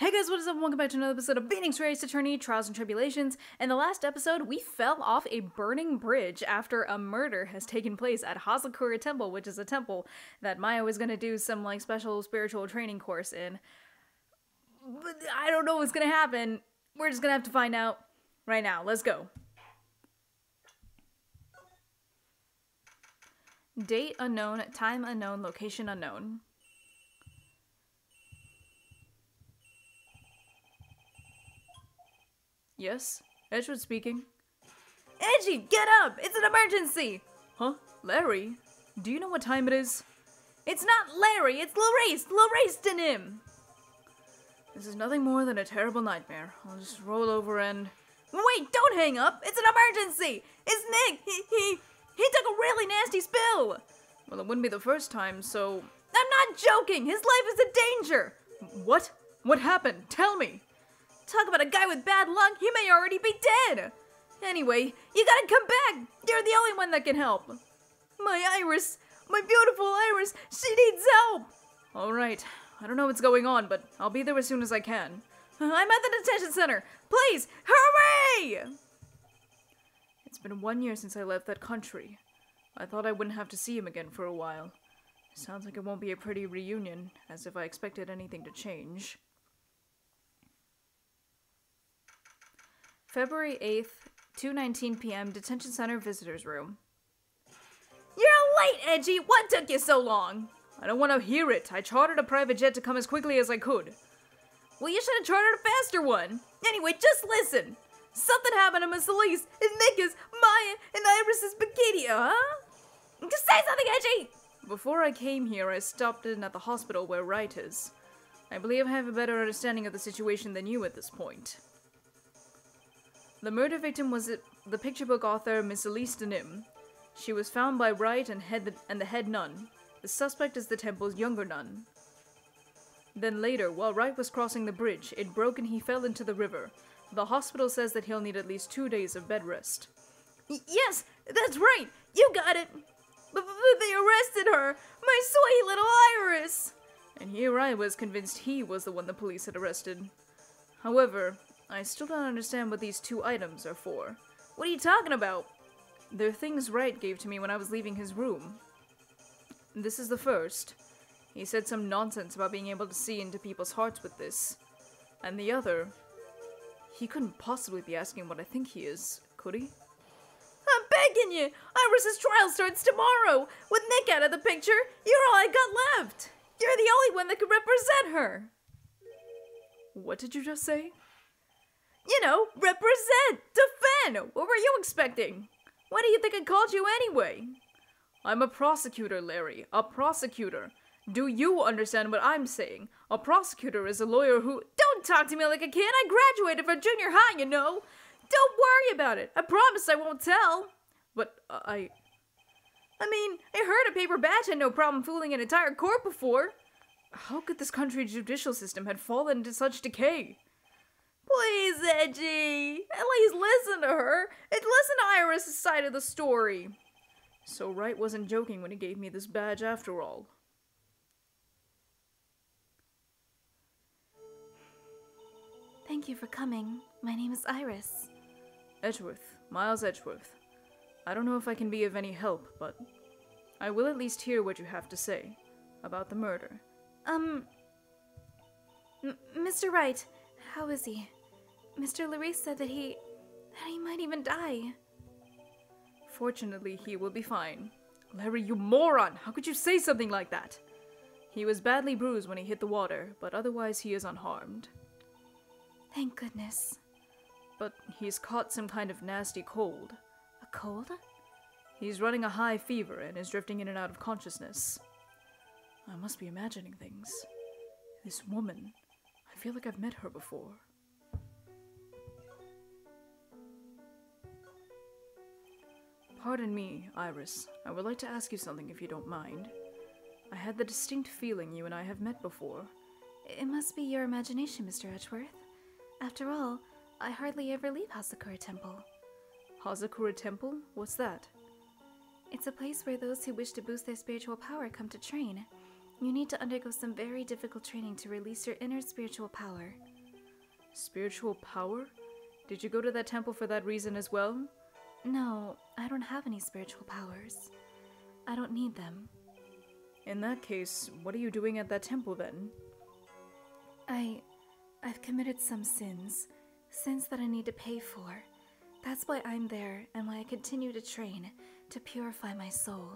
Hey guys, what is up? Welcome back to another episode of Phoenix Wright's Attorney, Trials and Tribulations. In the last episode, we fell off a burning bridge after a murder has taken place at Hazakura Temple, which is a temple that Maya was gonna do some, special spiritual training course in. But I don't know what's gonna happen. We're just gonna have to find out right now. Let's go. Date unknown, time unknown, location unknown. Yes? Edgeworth speaking. Edgy, get up! It's an emergency! Huh? Larry? Do you know what time it is? It's not Larry, it's Larace and him! This is nothing more than a terrible nightmare. I'll just roll over and... Wait, don't hang up! It's an emergency! It's Nick! He took a really nasty spill! Well, it wouldn't be the first time, so... I'm not joking! His life is in danger! What? What happened? Tell me! Talk about a guy with bad luck, he may already be dead! Anyway, you gotta come back! You're the only one that can help! My Iris! My beautiful Iris! She needs help! Alright, I don't know what's going on, but I'll be there as soon as I can. I'm at the detention center! Please, hurry! It's been 1 year since I left that country. I thought I wouldn't have to see him again for a while. Sounds like it won't be a pretty reunion, as if I expected anything to change. February 8th, 2:19 p.m., Detention Center Visitors Room. You're late, Edgy! What took you so long? I don't want to hear it. I chartered a private jet to come as quickly as I could. Well, you should have chartered a faster one. Anyway, just listen. Something happened to Miss Elise, and Nick's, Maya, and Iris's bikini, huh? Just say something, Edgy! Before I came here, I stopped in at the hospital where Wright is. I believe I have a better understanding of the situation than you at this point. The murder victim was the picture book author Miss Elise DeSmuMe. She was found by Wright and the head nun. The suspect is the temple's younger nun. Then later, while Wright was crossing the bridge, it broke and he fell into the river. The hospital says that he'll need at least 2 days of bed rest. Yes, that's right! You got it! But they arrested her! My sweet little Iris! And here I was convinced he was the one the police had arrested. However, I still don't understand what these 2 items are for. What are you talking about? They're things Wright gave to me when I was leaving his room. This is the first. He said some nonsense about being able to see into people's hearts with this. And the other... He couldn't possibly be asking what I think he is, could he? I'm begging you! Iris's trial starts tomorrow! With Nick out of the picture, you're all I got left! You're the only one that could represent her! What did you just say? You know, represent! Defend! What were you expecting? Why do you think I called you anyway? I'm a prosecutor, Larry. A prosecutor. Do you understand what I'm saying? A prosecutor is a lawyer who... Don't talk to me like a kid! I graduated from junior high, you know! Don't worry about it! I promise I won't tell! But, I mean, I heard a paper badge had no problem fooling an entire court before. How could this country's judicial system have fallen into such decay? Please, Edgy! At least listen to her, and listen to Iris' side of the story. So Wright wasn't joking when he gave me this badge after all. Thank you for coming. My name is Iris. Edgeworth. Miles Edgeworth. I don't know if I can be of any help, but I will at least hear what you have to say about the murder. Mr. Wright, how is he? Mr. Larace said that he might even die. Fortunately, he will be fine. Larry, you moron! How could you say something like that? He was badly bruised when he hit the water, but otherwise he is unharmed. Thank goodness. But he's caught some kind of nasty cold. A cold? He's running a high fever and is drifting in and out of consciousness. I must be imagining things. This woman, I feel like I've met her before. Pardon me, Iris. I would like to ask you something if you don't mind. I had the distinct feeling you and I have met before. It must be your imagination, Mr. Edgeworth. After all, I hardly ever leave Hazakura Temple. Hazakura Temple? What's that? It's a place where those who wish to boost their spiritual power come to train. You need to undergo some very difficult training to release your inner spiritual power. Spiritual power? Did you go to that temple for that reason as well? No, I don't have any spiritual powers. I don't need them. In that case, what are you doing at that temple then? I've committed some sins. Sins that I need to pay for. That's why I'm there and why I continue to train to purify my soul.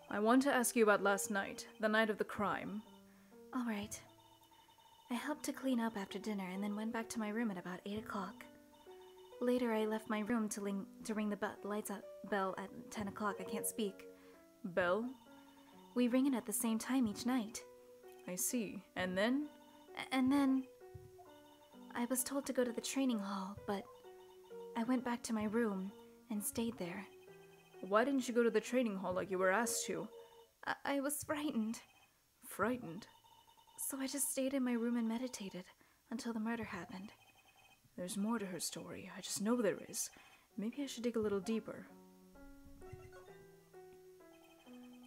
I want to ask you about last night, the night of the crime. Alright. I helped to clean up after dinner and then went back to my room at about 8 o'clock. Later, I left my room to ring the lights up bell at 10 o'clock. I can't speak. Bell? We ring it at the same time each night. I see. And then? And then... I was told to go to the training hall, but I went back to my room and stayed there. Why didn't you go to the training hall like you were asked to? I was frightened. Frightened? So I just stayed in my room and meditated until the murder happened. There's more to her story. I just know there is. Maybe I should dig a little deeper.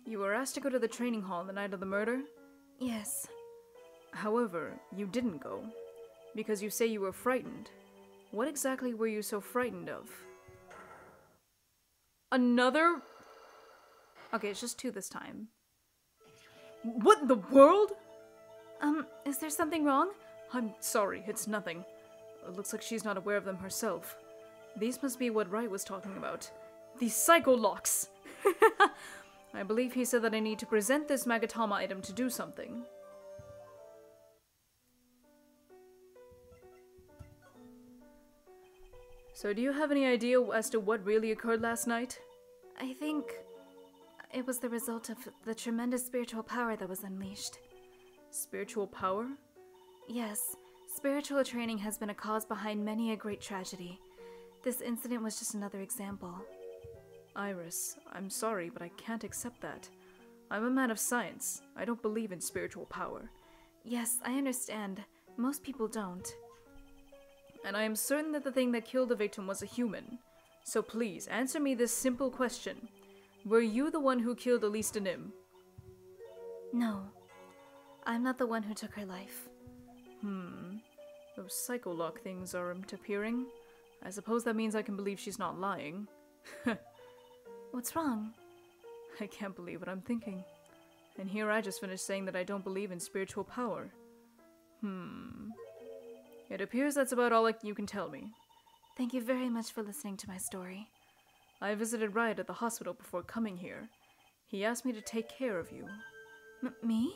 You were asked to go to the training hall the night of the murder? Yes. However, you didn't go. Because you say you were frightened. What exactly were you so frightened of? Another? Okay, it's just 2 this time. What in the world? Is there something wrong? I'm sorry, it's nothing. It looks like she's not aware of them herself. These must be what Wright was talking about. These psycho locks! I believe he said that I need to present this Magatama item to do something. So do you have any idea as to what really occurred last night? I think it was the result of the tremendous spiritual power that was unleashed. Spiritual power? Yes, spiritual training has been a cause behind many a great tragedy. This incident was just another example. Iris, I'm sorry, but I can't accept that. I'm a man of science. I don't believe in spiritual power. Yes, I understand. Most people don't. And I am certain that the thing that killed the victim was a human. So please, answer me this simple question. Were you the one who killed Elise Denim? No. I'm not the one who took her life. Those psycholock things aren't appearing. I suppose that means I can believe she's not lying. What's wrong? I can't believe what I'm thinking. And here I just finished saying that I don't believe in spiritual power. It appears that's about all you can tell me. Thank you very much for listening to my story. I visited Wright at the hospital before coming here. He asked me to take care of you. Me?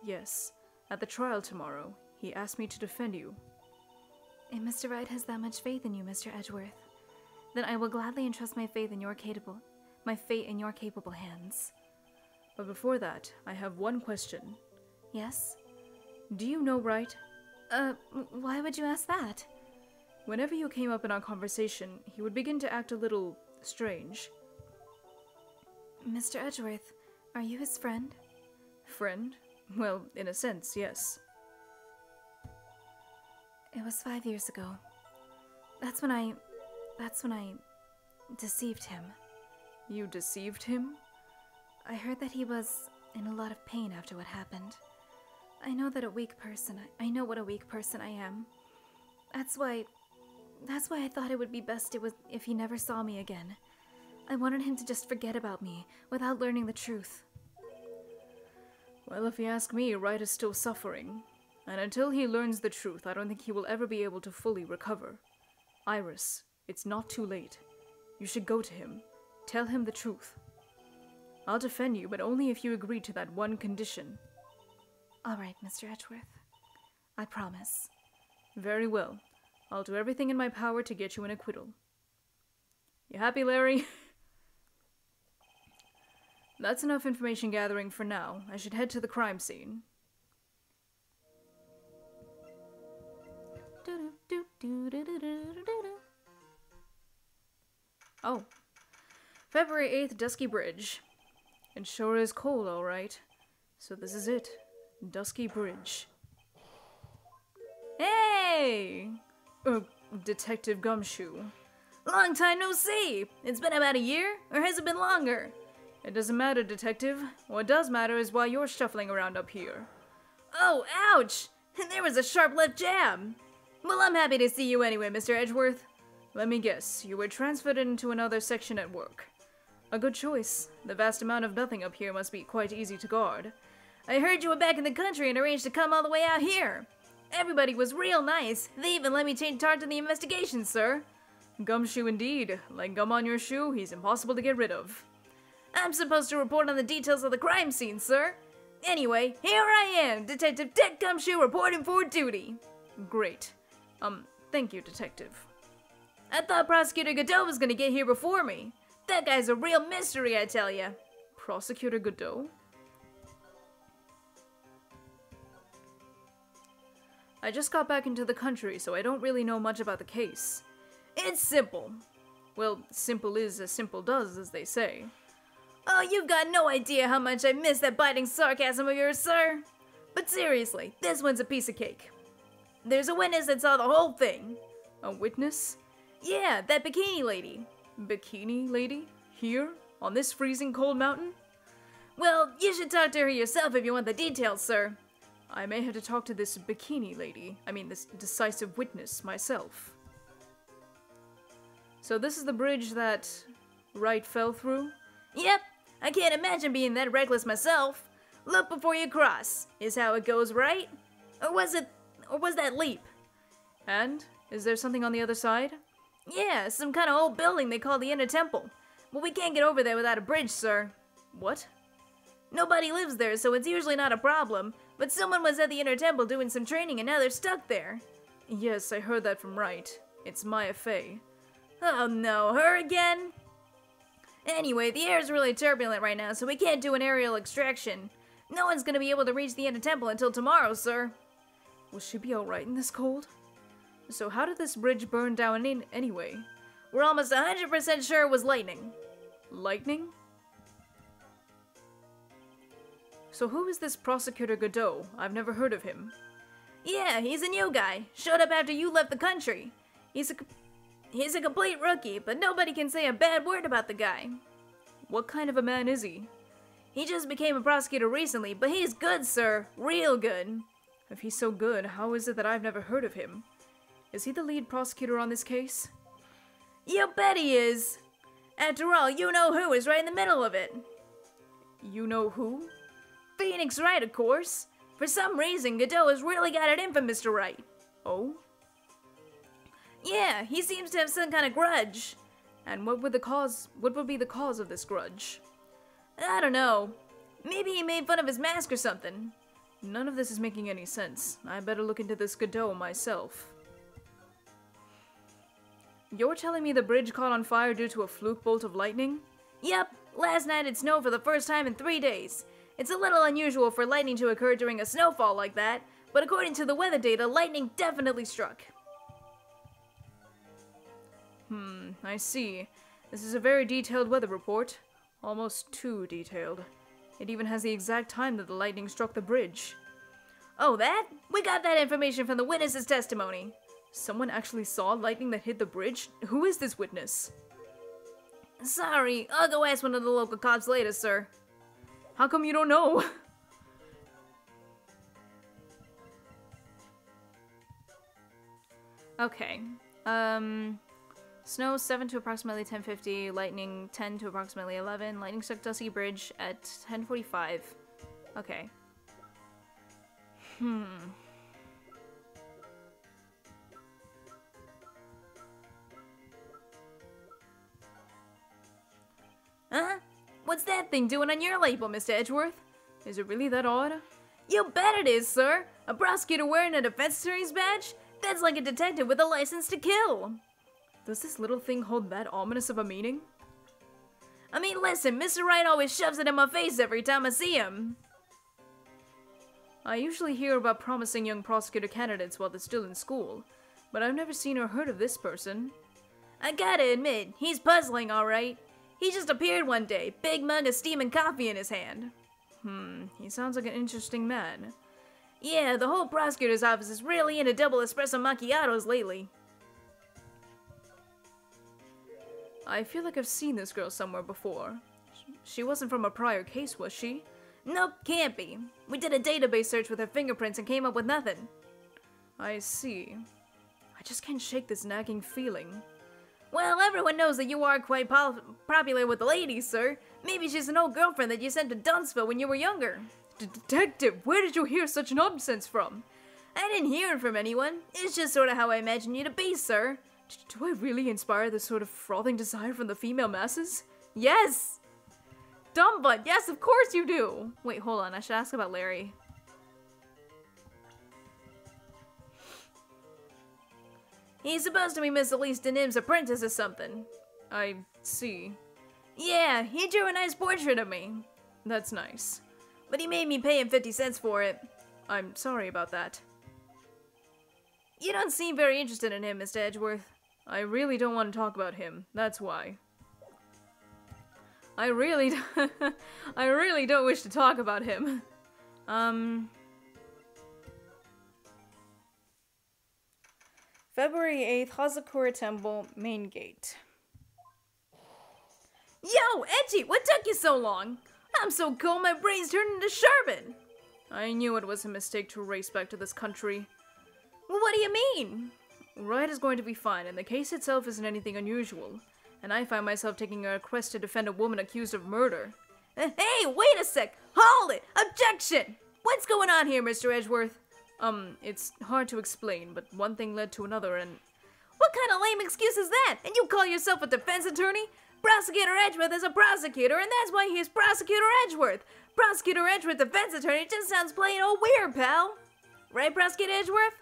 Yes. At the trial tomorrow, he asked me to defend you. If Mr. Wright has that much faith in you, Mr. Edgeworth, then I will gladly entrust my fate in your capable hands. But before that, I have one question. Yes? Do you know Wright? Why would you ask that? Whenever you came up in our conversation, he would begin to act a little strange. Mr. Edgeworth, are you his friend? Friend? Well, in a sense, yes. It was 5 years ago. That's when I deceived him. You deceived him? I heard that he was in a lot of pain after what happened. I know what a weak person I am. That's why I thought it would be best if he never saw me again. I wanted him to just forget about me without learning the truth. Well, if you ask me, Wright is still suffering. And until he learns the truth, I don't think he will ever be able to fully recover. Iris, it's not too late. You should go to him. Tell him the truth. I'll defend you, but only if you agree to that one condition. All right, Mr. Edgeworth. I promise. Very well. I'll do everything in my power to get you an acquittal. You happy, Larry? That's enough information gathering for now. I should head to the crime scene. Oh. February 8th, Dusky Bridge. It sure is cold, all right. So this is it. Dusky Bridge. Hey! Detective Gumshoe. Long time no see! It's been about a year, or has it been longer? It doesn't matter, Detective. What does matter is why you're shuffling around up here. Oh, ouch! There was a sharp left jab. Well, I'm happy to see you anyway, Mr. Edgeworth. Let me guess, you were transferred into another section at work. A good choice. The vast amount of nothing up here must be quite easy to guard. I heard you were back in the country and arranged to come all the way out here. Everybody was real nice. They even let me take charge of the investigation, sir. Gumshoe indeed. Like gum on your shoe, he's impossible to get rid of. I'm supposed to report on the details of the crime scene, sir. Anyway, here I am, Detective Dick Gumshoe reporting for duty. Great. Thank you, Detective. I thought Prosecutor Godot was gonna get here before me. That guy's a real mystery, I tell ya. Prosecutor Godot? I just got back into the country, so I don't really know much about the case. It's simple. Well, simple is as simple does, as they say. Oh, you've got no idea how much I miss that biting sarcasm of yours, sir. But seriously, this one's a piece of cake. There's a witness that saw the whole thing. A witness? Yeah, that bikini lady. Bikini lady? Here? On this freezing cold mountain? Well, you should talk to her yourself if you want the details, sir. I may have to talk to this bikini lady. I mean, this decisive witness myself. So this is the bridge that Wright fell through? Yep. I can't imagine being that reckless myself. Look before you cross, is how it goes, right? Or was that leap? And? Is there something on the other side? Yeah, some kind of old building they call the Inner Temple. But we can't get over there without a bridge, sir. What? Nobody lives there, so it's usually not a problem. But someone was at the Inner Temple doing some training and now they're stuck there. Yes, I heard that from Wright. It's Maya Fey. Oh no, her again? Anyway, the air is really turbulent right now, so we can't do an aerial extraction. No one's gonna be able to reach the Inner Temple until tomorrow, sir. Will she be alright in this cold? So how did this bridge burn down anyway? We're almost 100% sure it was lightning. Lightning? So who is this Prosecutor Godot? I've never heard of him. Yeah, he's a new guy. Showed up after you left the country. He's a complete rookie, but nobody can say a bad word about the guy. What kind of a man is he? He just became a prosecutor recently, but he's good, sir. Real good. If he's so good, how is it that I've never heard of him? Is he the lead prosecutor on this case? You bet he is. After all, you know who is right in the middle of it. You know who? Phoenix Wright, of course. For some reason, Godot has really got it in for Mr. Wright. Oh? Yeah, he seems to have some kind of grudge. And what would be the cause of this grudge? I don't know. Maybe he made fun of his mask or something. None of this is making any sense. I better look into this Godot myself. You're telling me the bridge caught on fire due to a fluke bolt of lightning? Yep, last night it snowed for the first time in 3 days. It's a little unusual for lightning to occur during a snowfall like that, but according to the weather data, lightning definitely struck. I see. This is a very detailed weather report. Almost too detailed. It even has the exact time that the lightning struck the bridge. Oh, that? We got that information from the witness's testimony. Someone actually saw lightning that hit the bridge? Who is this witness? Sorry, I'll go ask one of the local cops later, sir. How come you don't know? Okay. Snow 7 to approximately 10:50, lightning 10 to approximately 11, lightning struck Dusky Bridge at 10:45. Okay. Huh? What's that thing doing on your label, Mr. Edgeworth? Is it really that odd? You bet it is, sir! A prosecutor wearing a defense attorney's badge? That's like a detective with a license to kill! Does this little thing hold that ominous of a meaning? I mean, listen, Mr. Wright always shoves it in my face every time I see him. I usually hear about promising young prosecutor candidates while they're still in school, but I've never seen or heard of this person. I gotta admit, he's puzzling, alright. He just appeared one day, big mug of steaming coffee in his hand. He sounds like an interesting man. Yeah, the whole prosecutor's office is really into double espresso macchiatos lately. I feel like I've seen this girl somewhere before. She wasn't from a prior case, was she? Nope, can't be. We did a database search with her fingerprints and came up with nothing. I see. I just can't shake this nagging feeling. Well, everyone knows that you are quite popular with the ladies, sir. Maybe she's an old girlfriend that you sent to Duntsville when you were younger. Detective, where did you hear such nonsense from? I didn't hear it from anyone. It's just sort of how I imagine you to be, sir. Do I really inspire this sort of frothing desire from the female masses? Yes! Dumbbutt, yes, of course you do! Wait, hold on, I should ask about Larry. He's supposed to be Miss Elise Denim's apprentice or something. I see. Yeah, he drew a nice portrait of me. That's nice. But he made me pay him 50 cents for it. I'm sorry about that. You don't seem very interested in him, Mr. Edgeworth. I really don't want to talk about him, that's why. I really don't wish to talk about him. February 8th, Hazakura Temple, main gate. Yo, Edgy, what took you so long? I'm so cold my brain's turned into sherbet. I knew it was a mistake to race back to this country. Well, what do you mean? Wright is going to be fine, and the case itself isn't anything unusual. And I find myself taking a quest to defend a woman accused of murder. Hey, wait a sec! Hold it! Objection! What's going on here, Mr. Edgeworth? It's hard to explain, but one thing led to another and... What kind of lame excuse is that? And you call yourself a defense attorney? Prosecutor Edgeworth is a prosecutor, and that's why he's Prosecutor Edgeworth. Prosecutor Edgeworth defense attorney just sounds plain old weird, pal. Right, Prosecutor Edgeworth?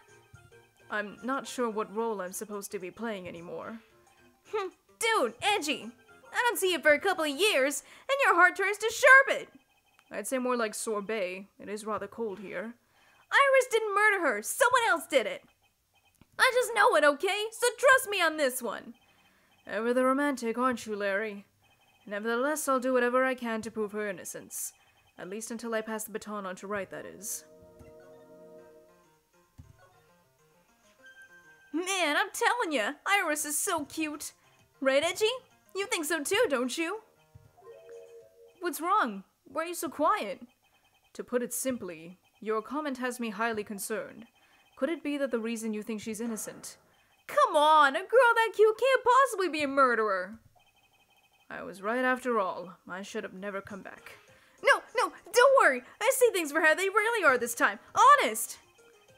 I'm not sure what role I'm supposed to be playing anymore. Dude, Edgy, I don't see you for a couple of years, and your heart turns to sherbet. I'd say more like sorbet. It is rather cold here. Iris didn't murder her. Someone else did it. I just know it, okay? So trust me on this one. Ever the romantic, aren't you, Larry? Nevertheless, I'll do whatever I can to prove her innocence. At least until I pass the baton on to Wright, that is. Man, I'm telling you, Iris is so cute. Right, Edgy? You think so too, don't you? What's wrong? Why are you so quiet? To put it simply, your comment has me highly concerned. Could it be that the reason you think she's innocent? Come on, a girl that cute can't possibly be a murderer. I was right after all. I should have never come back. No, don't worry. I see things for how they really are this time. Honest.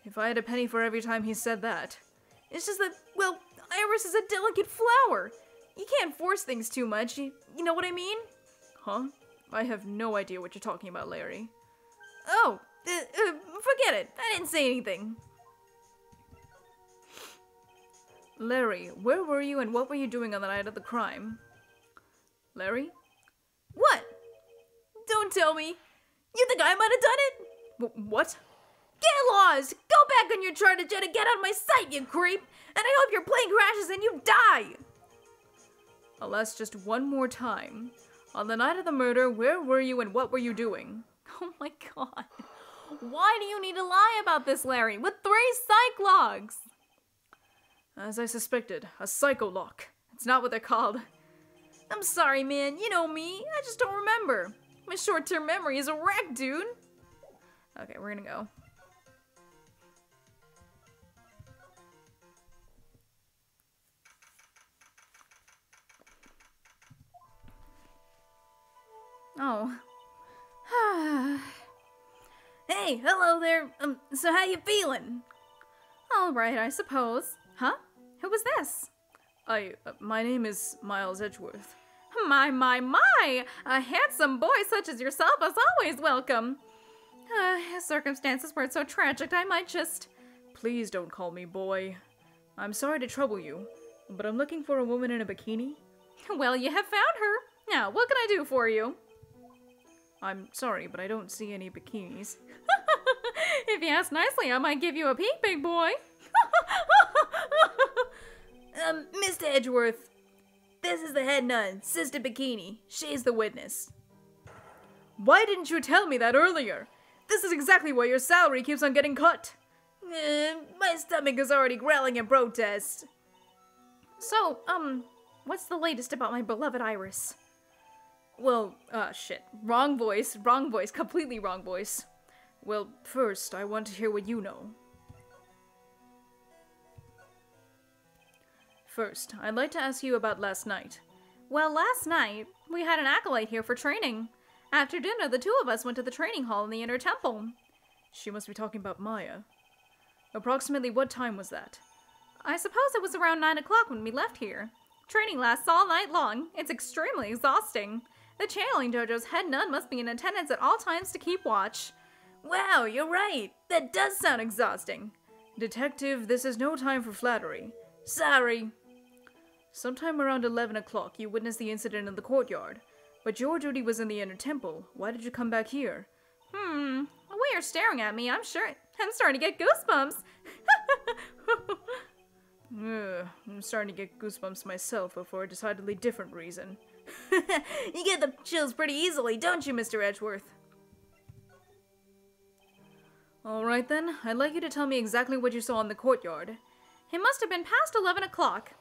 If I had a penny for every time he said that. It's just that, well, Iris is a delicate flower. You can't force things too much. You know what I mean? Huh? I have no idea what you're talking about, Larry. Oh, forget it. I didn't say anything. Larry, where were you and what were you doing on the night of the crime? Larry? What? Don't tell me. You think I might have done it? What? Get lost! Go back on your charter jet and get out of my sight, you creep! And I hope your plane crashes and you die! I'll ask just one more time. On the night of the murder, where were you and what were you doing? Oh my god. Why do you need to lie about this, Larry? With 3 psych logs! As I suspected, a psycholock. It's not what they're called. I'm sorry, man. You know me. I just don't remember. My short-term memory is a wreck, dude. Okay, we're gonna go. Oh. Hey, hello there. So how you feeling? All right, I suppose. Huh? Who was this? My name is Miles Edgeworth. My. A handsome boy such as yourself is always welcome. Circumstances weren't so tragic, I might just... Please don't call me boy. I'm sorry to trouble you, but I'm looking for a woman in a bikini. Well, you have found her. Now, what can I do for you? I'm sorry, but I don't see any bikinis. If you ask nicely, I might give you a peek, big boy. Mr. Edgeworth, this is the head nun, Sister Bikini. She's the witness. Why didn't you tell me that earlier? This is exactly why your salary keeps on getting cut. My stomach is already growling in protest. So, what's the latest about my beloved Iris? Well, shit. Wrong voice, completely wrong voice. Well, first, I want to hear what you know. First, I'd like to ask you about last night. Well, last night, we had an acolyte here for training. After dinner, the two of us went to the training hall in the inner temple. She must be talking about Maya. Approximately what time was that? I suppose it was around 9 o'clock when we left here. Training lasts all night long. It's extremely exhausting. The channeling dojo's head nun must be in attendance at all times to keep watch. Wow, you're right. That does sound exhausting. Detective, this is no time for flattery. Sorry. Sometime around 11 o'clock, you witnessed the incident in the courtyard. But your duty was in the inner temple. Why did you come back here? The way you're staring at me, I'm starting to get goosebumps. I'm starting to get goosebumps myself, but for a decidedly different reason. You get the chills pretty easily, don't you, Mr. Edgeworth? Alright then, I'd like you to tell me exactly what you saw in the courtyard. It must have been past 11 o'clock.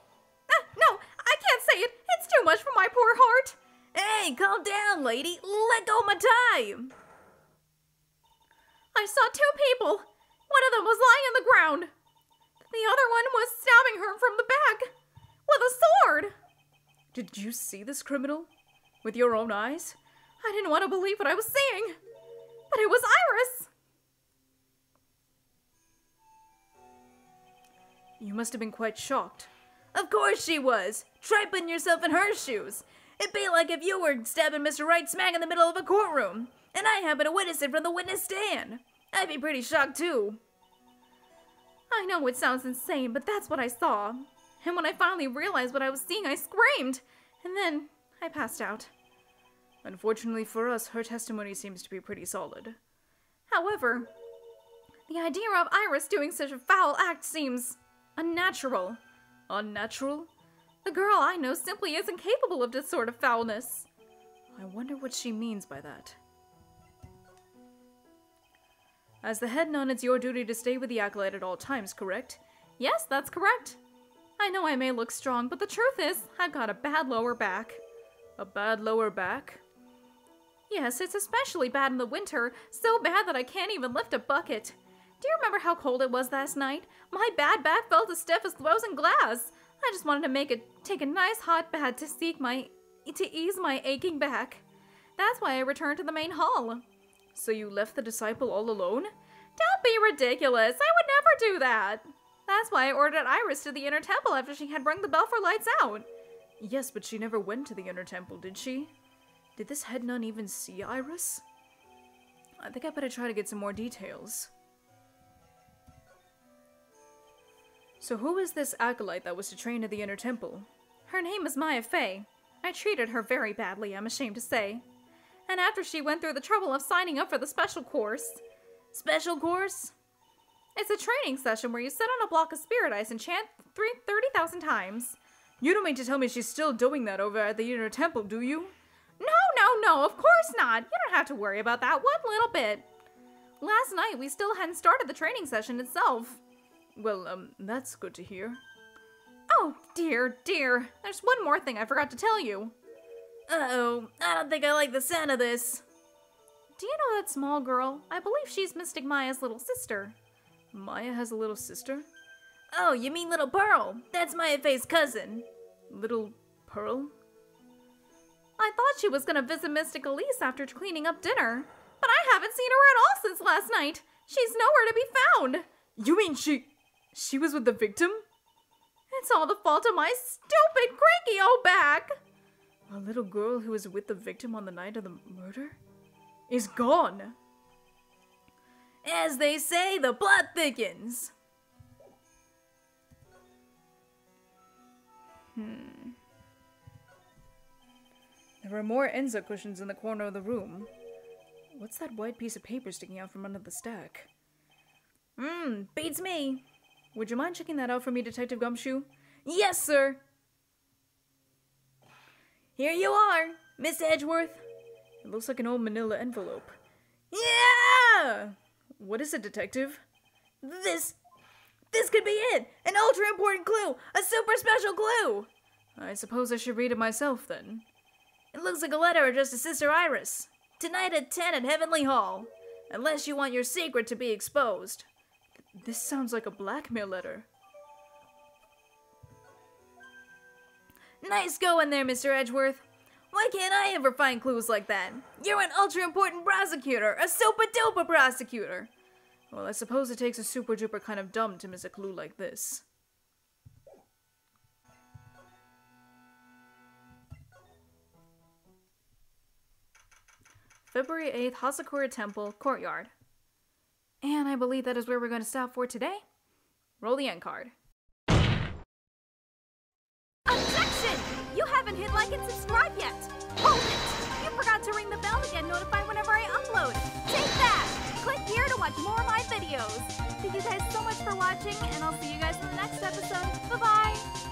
No, I can't say it. It's too much for my poor heart. Hey, calm down, lady. Let go of my tie. I saw two people. One of them was lying on the ground. The other one was stabbing her from the back with a sword. Did you see this criminal? With your own eyes? I didn't want to believe what I was seeing. But it was Iris. You must have been quite shocked. Of course she was. Try putting yourself in her shoes. It'd be like if you were stabbing Mr. Wright smack in the middle of a courtroom, and I happen to witness it from the witness stand. I'd be pretty shocked too. I know it sounds insane, but that's what I saw. And when I finally realized what I was seeing, I screamed. And then I passed out. Unfortunately for us, her testimony seems to be pretty solid. However, the idea of Iris doing such a foul act seems unnatural. Unnatural? The girl I know simply isn't capable of this sort of foulness. I wonder what she means by that. As the head nun, it's your duty to stay with the acolyte at all times, correct? Yes, that's correct. I know I may look strong, but the truth is, I've got a bad lower back. A bad lower back? Yes, it's especially bad in the winter, so bad that I can't even lift a bucket. Do you remember how cold it was last night? My bad back felt as stiff as frozen glass. I just wanted to take a nice hot bath to ease my aching back. That's why I returned to the main hall. So you left the disciple all alone? Don't be ridiculous. I would never do that. That's why I ordered Iris to the inner temple after she had rung the bell for lights out. Yes, but she never went to the inner temple, did she? Did this head nun even see Iris? I think I better try to get some more details. So who is this acolyte that was to train at the inner temple? Her name is Maya Fey. I treated her very badly, I'm ashamed to say. And after she went through the trouble of signing up for the special course... Special course? It's a training session where you sit on a block of spirit ice and chant 30,000 times. You don't mean to tell me she's still doing that over at the inner temple, do you? No, of course not. You don't have to worry about that one little bit. Last night, we still hadn't started the training session itself. Well, that's good to hear. Oh, dear. There's one more thing I forgot to tell you. Uh-oh, I don't think I like the sound of this. Do you know that small girl? I believe she's Mystic Maya's little sister. Maya has a little sister? Oh, you mean Little Pearl? That's Maya Fey's cousin. Little Pearl? I thought she was gonna visit Mystic Elise after cleaning up dinner, but I haven't seen her at all since last night. She's nowhere to be found. You mean she was with the victim? It's all the fault of my stupid, cranky old back. A little girl who was with the victim on the night of the murder is gone. As they say, the plot thickens. There are more Enza cushions in the corner of the room. What's that white piece of paper sticking out from under the stack? Beats me. Would you mind checking that out for me, Detective Gumshoe? Yes, sir. Here you are, Miss Edgeworth. It looks like an old manila envelope. Yeah! What is it, Detective? This could be it! An ultra-important clue! A super special clue! I suppose I should read it myself, then. It looks like a letter addressed to Sister Iris. Tonight at 10 at Heavenly Hall. Unless you want your secret to be exposed. This sounds like a blackmail letter. Nice going there, Mr. Edgeworth. Why can't I ever find clues like that? You're an ultra-important prosecutor, a super-duper prosecutor. Well, I suppose it takes a super-duper kind of dumb to miss a clue like this. February 8th, Hasakura Temple, Courtyard. And I believe that is where we're going to stop for today. Roll the end card. Objection! You haven't hit like and subscribe yet! Hold it! You forgot to ring the bell to get notified whenever I upload! Take that! Click here to watch more of my videos! Thank you guys so much for watching, and I'll see you guys in the next episode. Bye-bye!